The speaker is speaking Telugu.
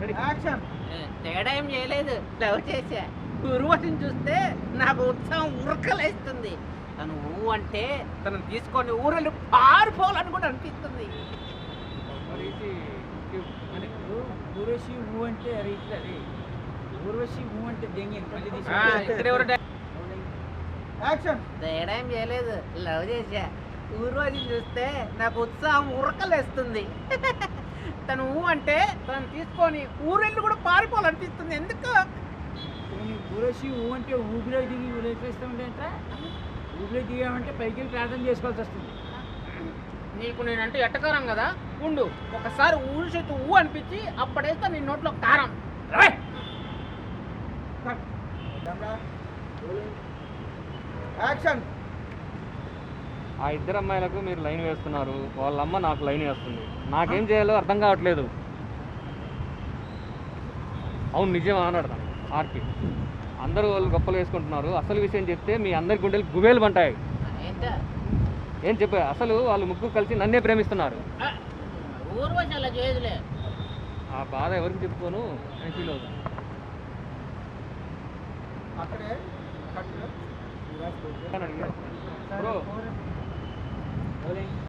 యాక్షన్. తేడా ఏం చేయలేదు, లవ్ చేశా. ఊర్వశిని చూస్తే నాకు ఉత్సాహం ఉరకలేస్తుంది. తను ఊ అంటే తను తీసుకొని ఊరలు పారిపోవాలని కూడా అనిపిస్తుంది. అంటే ఊర్వశి ఊ అంటే అరే ఇట్లా అరే ఊర్వశి ఊ అంటే దెంగి మళ్ళీ ఇక్కడ ఎవరు యాక్షన్. తేడా ఏం చేయలేదు, లవ్ చేశా. ఊర్వశిని చూస్తే నాకు ఉత్సాహం ఉరకలేస్తుంది. తను ఊ అంటే తను తీసుకొని ఊరెళ్ళు కూడా పారిపోవాలనిపిస్తుంది. ఎందుకు? ఊర్వశి ఊ అంటే ఊపిలో దిగి ఊరేపిస్తూ ఉంటే ఊపిలో దిగామంటే పైకి వెళ్ళి ప్రార్థన చేసుకోవాల్సి వస్తుంది. నీకు నేనంటే ఎట్టకారం కదా, ఉండు ఒకసారి ఊరి చేతి ఊ అనిపించి అప్పుడేస్తా నీ నోట్లో కారం. యాక్షన్. ఆ ఇద్దరు అమ్మాయిలకు మీరు లైన్ వేస్తున్నారు, వాళ్ళ అమ్మ నాకు లైన్ వేస్తుంది. నాకేం చేయాలో అర్థం కావట్లేదు. అవును నిజం అన్నాడు తను ఆర్పి. అందరూ వాళ్ళు గొప్పలు వేసుకుంటున్నారు, అసలు విషయం చెప్తే మీ అందరి గుండెలు గుబేలు పంటాయి. ఏంటో ఏం చెప్పా, అసలు వాళ్ళు ముగ్గురు కలిసి నన్నే ప్రేమిస్తున్నారు. ఊర్వశి అలా చేయదులే. ఆ బాధ ఎవరికి చెప్పుకోను అని ఫీల్ అవుతాను. అక్కడే కట్. బ్రో